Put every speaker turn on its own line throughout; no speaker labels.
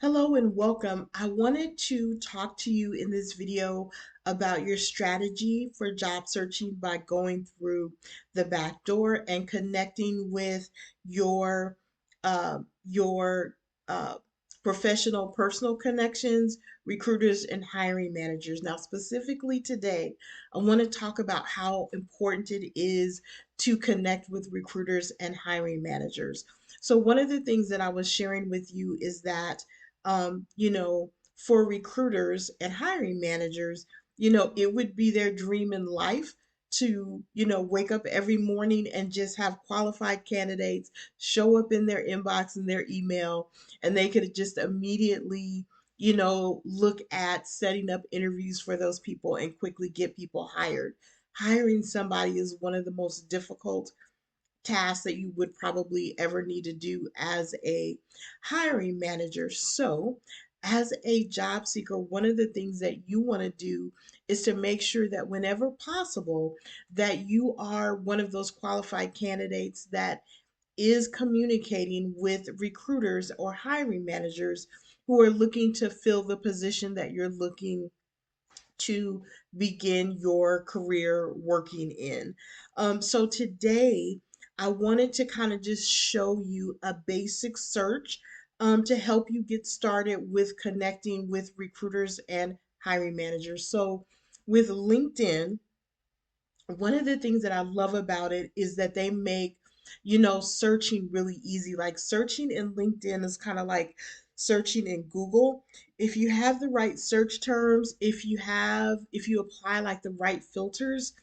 Hello and welcome. I wanted to talk to you in this video about your strategy for job searching by going through the back door and connecting with your your professional personal connections, recruiters, and hiring managers. Now, specifically today, I want to talk about how important it is to connect with recruiters and hiring managers. So, one of the things that I was sharing with you is that for recruiters and hiring managers, it would be their dream in life to, wake up every morning and just have qualified candidates show up in their inbox and their email, and they could just immediately, look at setting up interviews for those people and quickly get people hired. Hiring somebody is one of the most difficult tasks that you would probably ever need to do as a hiring manager. So, as a job seeker, one of the things that you want to do is to make sure that whenever possible that you are one of those qualified candidates that is communicating with recruiters or hiring managers who are looking to fill the position that you're looking to begin your career working in. So today, I wanted to kind of just show you a basic search to help you get started with connecting with recruiters and hiring managers. So with LinkedIn, one of the things that I love about it is that they make, searching really easy. Like searching in LinkedIn is kind of like searching in Google. If you have the right search terms, if you apply like the right filters,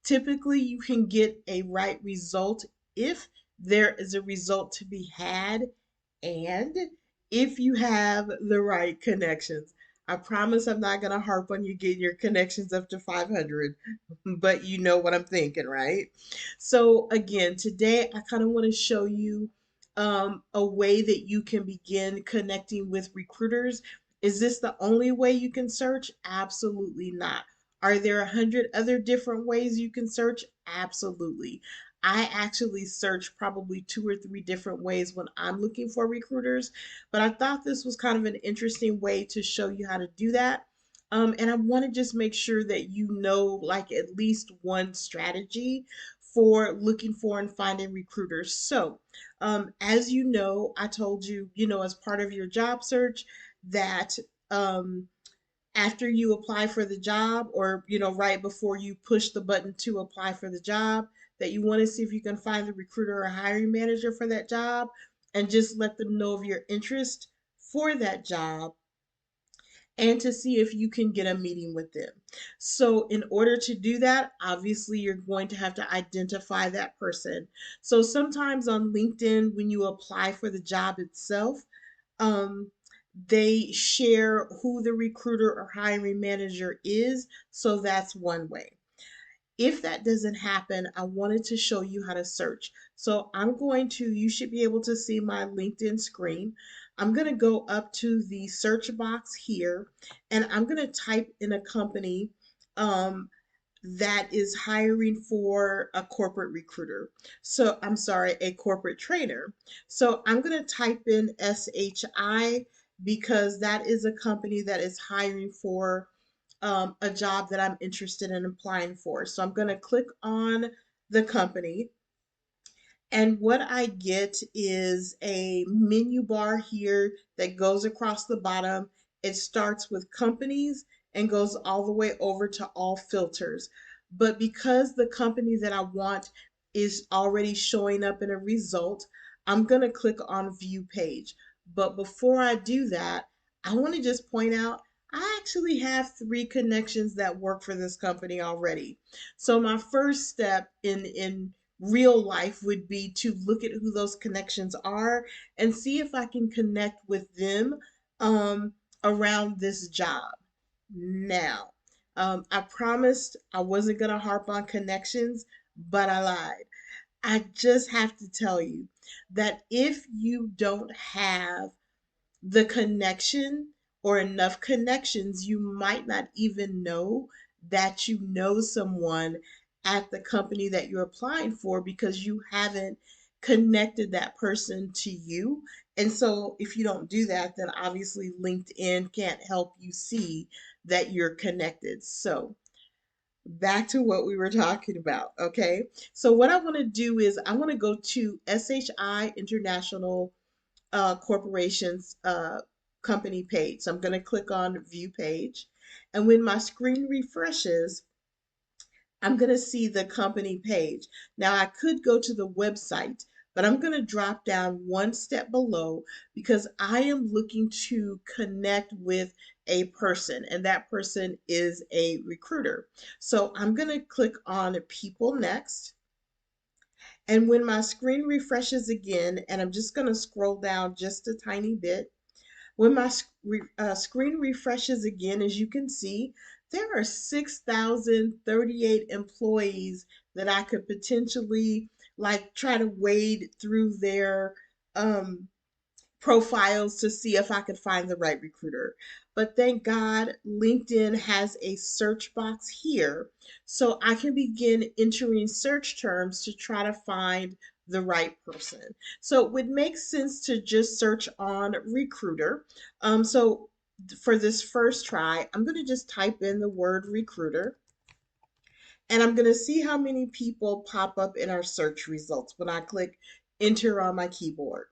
typically you can get a right result if there is a result to be had and if you have the right connections. I promise I'm not going to harp on you getting your connections up to 500, but you know what I'm thinking, right? So, again, today I kind of want to show you a way that you can begin connecting with recruiters. Is this the only way you can search? Absolutely not. Are there 100 other different ways you can search? Absolutely. I actually search probably two or three different ways when I'm looking for recruiters, but I thought this was kind of an interesting way to show you how to do that. And I want to just make sure that you know like at least one strategy for looking for and finding recruiters. So, as you know, I told you, as part of your job search, that um, after you apply for the job or, right before you push the button to apply for the job, that you want to see if you can find the recruiter or hiring manager for that job and just let them know of your interest for that job and to see if you can get a meeting with them. So, in order to do that, obviously you're going to have to identify that person. So, sometimes on LinkedIn, when you apply for the job itself, um, they share who the recruiter or hiring manager is. So, that's one way. If that doesn't happen, I wanted to show you how to search. So you should be able to see my LinkedIn screen. I'm going to go up to the search box here and I'm going to type in a company um, that is hiring for a corporate recruiter. So I'm sorry, a corporate trainer. So I'm going to type in SHI because that is a company that is hiring for a job that I'm interested in applying for. So I'm going to click on the company. And what I get is a menu bar here that goes across the bottom. It starts with companies and goes all the way over to all filters. But because the company that I want is already showing up in a result, I'm going to click on view page. But before I do that, I want to just point out I actually have three connections that work for this company already. So my first step in real life would be to look at who those connections are and see if I can connect with them um, around this job. Now, I promised I wasn't going to harp on connections, but I lied. I just have to tell you that if you don't have the connection or enough connections, you might not even know that you know someone at the company that you're applying for because you haven't connected that person to you. And so if you don't do that, then obviously LinkedIn can't help you see that you're connected. So back to what we were talking about. Okay. So what I want to do is I want to go to SHI International Corporation's company page. So I'm going to click on view page. And when my screen refreshes, I'm going to see the company page. Now I could go to the website, but I'm going to drop down one step below because I am looking to connect with a person, and that person is a recruiter. So I'm going to click on people next. And when my screen refreshes again, and I'm just going to scroll down just a tiny bit, when my screen refreshes again, as you can see, there are 6,038 employees that I could potentially like try to wade through their um, profiles to see if I could find the right recruiter. But thank God LinkedIn has a search box here so I can begin entering search terms to try to find the right person. So it would make sense to just search on recruiter. So for this first try, I'm going to just type in the word recruiter and I'm going to see how many people pop up in our search results when I click enter on my keyboard.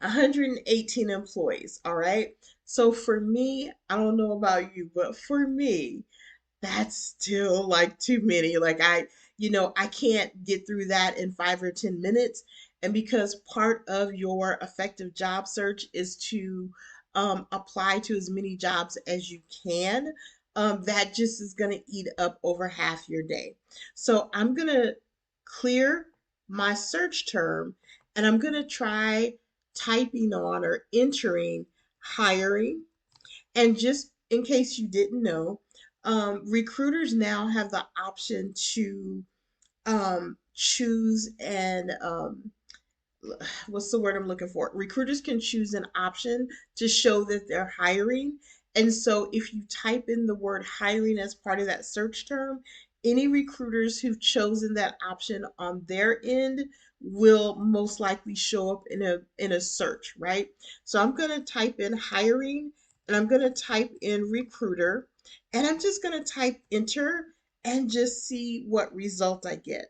118 employees. All right. So for me, I don't know about you, but for me, that's still like too many. Like I can't get through that in 5 or 10 minutes. And because part of your effective job search is to apply to as many jobs as you can, that just is going to eat up over half your day. So I'm going to clear my search term and I'm going to try typing on or entering hiring. And just in case you didn't know, recruiters now have the option to choose and what's the word I'm looking for? Recruiters can choose an option to show that they're hiring. And so if you type in the word hiring as part of that search term, any recruiters who've chosen that option on their end will most likely show up in a search, right? So I'm going to type in hiring and I'm going to type in recruiter and I'm just going to type enter and just see what result I get.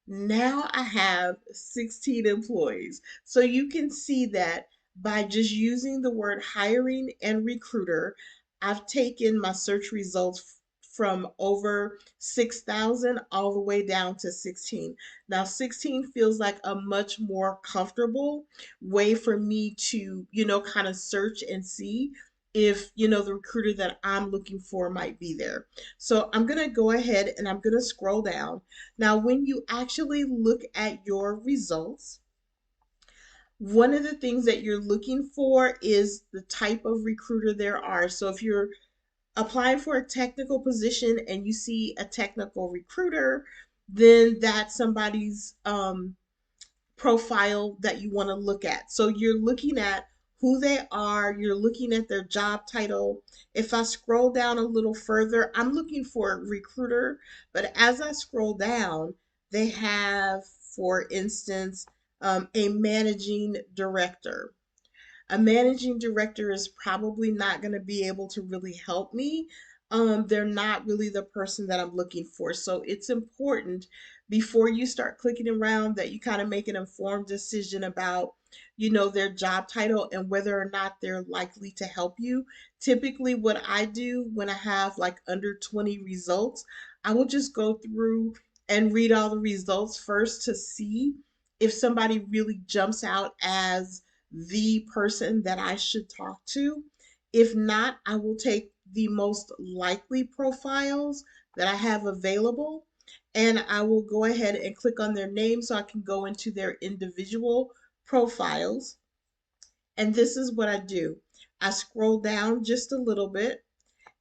Now I have 16 employees. So you can see that by just using the word hiring and recruiter, I've taken my search results from over 6,000 all the way down to 16. Now 16 feels like a much more comfortable way for me to, kind of search and see if, the recruiter that I'm looking for might be there. So I'm going to go ahead and I'm going to scroll down. Now, when you actually look at your results, one of the things that you're looking for is the type of recruiter there are. So if you're applying for a technical position and you see a technical recruiter, then that's somebody's profile that you want to look at. So you're looking at who they are, you're looking at their job title. If I scroll down a little further, I'm looking for a recruiter, but as I scroll down, they have, for instance, a managing director. A managing director is probably not going to be able to really help me. They're not really the person that I'm looking for. So it's important before you start clicking around that you kind of make an informed decision about, their job title and whether or not they're likely to help you. Typically, what I do when I have like under 20 results, I will just go through and read all the results first to see if somebody really jumps out as the person that I should talk to. If not, I will take the most likely profiles that I have available and I will go ahead and click on their name so I can go into their individual profiles. And this is what I do. I scroll down just a little bit.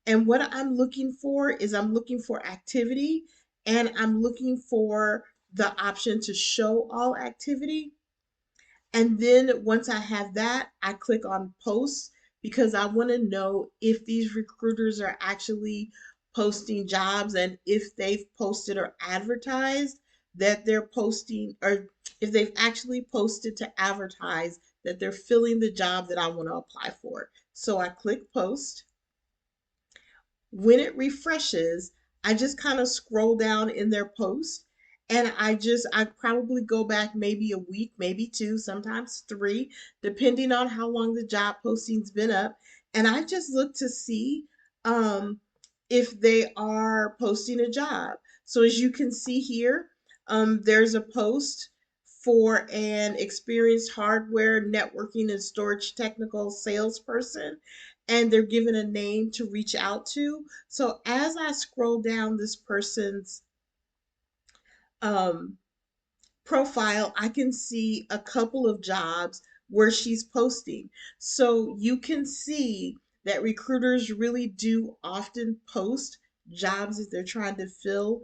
And what I'm looking for is I'm looking for activity and I'm looking for the option to show all activity. And then once I have that, I click on posts because I want to know if these recruiters are actually posting jobs and if they've posted or advertised that they're posting, or if they've actually posted to advertise that they're filling the job that I want to apply for. So I click post. When it refreshes, I just kind of scroll down in their post, and I probably go back maybe a week, maybe two, sometimes three, depending on how long the job posting's been up. And I just look to see um, if they are posting a job. So as you can see here, there's a post for an experienced hardware, networking, and storage technical salesperson, and they're given a name to reach out to. So as I scroll down this person's um, profile, I can see a couple of jobs where she's posting. So you can see that recruiters really do often post jobs that they're trying to fill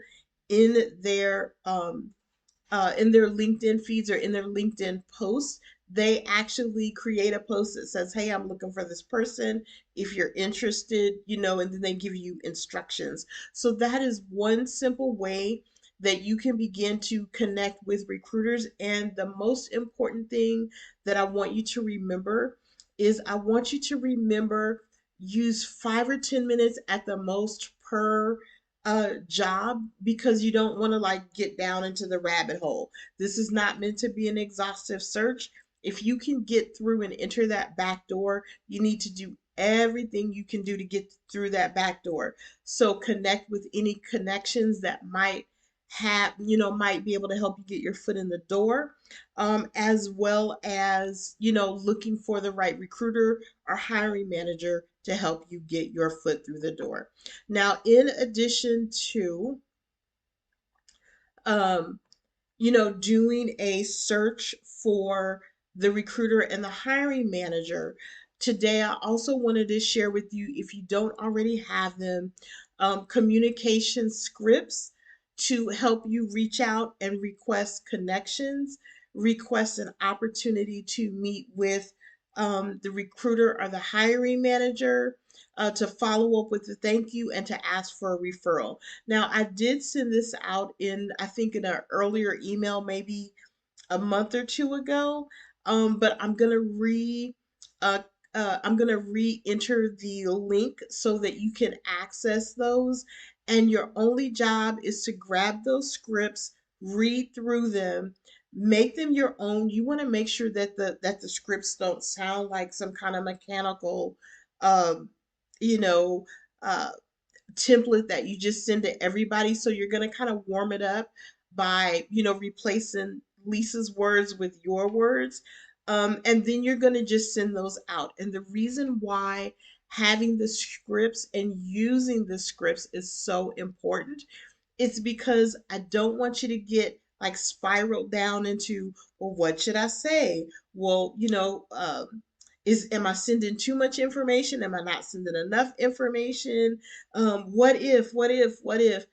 in their LinkedIn feeds or in their LinkedIn posts. They actually create a post that says, "Hey, I'm looking for this person. If you're interested, and then they give you instructions." So that is one simple way that you can begin to connect with recruiters. And the most important thing that I want you to remember is I want you to remember, use 5 or 10 minutes at the most per job, because you don't want to like get down into the rabbit hole. This is not meant to be an exhaustive search. If you can get through and enter that back door, you need to do everything you can do to get through that back door. So connect with any connections that might be able to help you get your foot in the door, as well as, looking for the right recruiter or hiring manager to help you get your foot through the door. Now, in addition to um, doing a search for the recruiter and the hiring manager, today I also wanted to share with you, if you don't already have them, communication scripts to help you reach out and request connections, request an opportunity to meet with the recruiter or the hiring manager, to follow up with a thank you and to ask for a referral. Now, I did send this out I think in an earlier email, maybe a month or two ago. But uh, I'm gonna re-enter the link so that you can access those. And your only job is to grab those scripts, read through them, make them your own. You want to make sure that the scripts don't sound like some kind of mechanical, um, you know, uh, template that you just send to everybody. So you're going to kind of warm it up by, replacing Lisa's words with your words. And then you're going to just send those out. And the reason why having the scripts and using the scripts is so important, it's because I don't want you to get like spiraled down into, well, what should I say? Well, am I sending too much information? Am I not sending enough information? What if, what if, what if?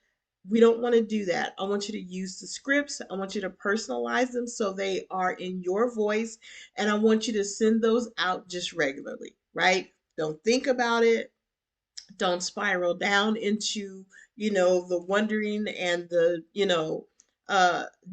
We don't want to do that. I want you to use the scripts. I want you to personalize them so they are in your voice. And I want you to send those out just regularly, right? Don't think about it. Don't spiral down into, the wondering and the,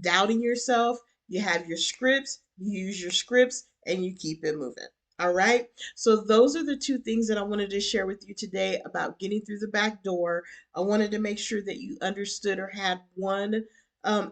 doubting yourself. You have your scripts, you use your scripts, and you keep it moving. All right. So those are the two things that I wanted to share with you today about getting through the back door. I wanted to make sure that you understood or had one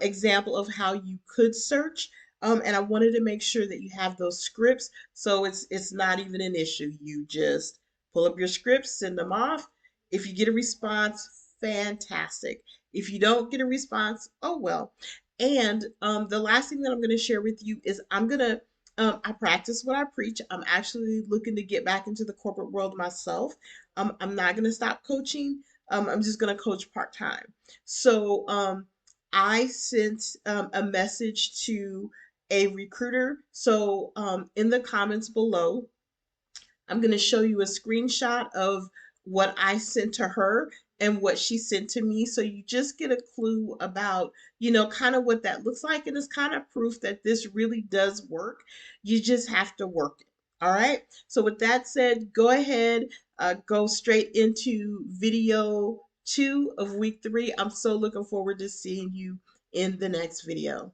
example of how you could search. And I wanted to make sure that you have those scripts, so it's not even an issue. You just pull up your scripts, send them off. If you get a response, fantastic. If you don't get a response, oh well. And the last thing that I'm going to share with you is I practice what I preach. I'm actually looking to get back into the corporate world myself. I'm not going to stop coaching. I'm just going to coach part time. So I sent a message to a recruiter. So in the comments below, I'm going to show you a screenshot of what I sent to her and what she sent to me. So you just get a clue about, kind of what that looks like. And it's kind of proof that this really does work. You just have to work it. All right. So with that said, go ahead, go straight into video 2 of week 3. I'm so looking forward to seeing you in the next video.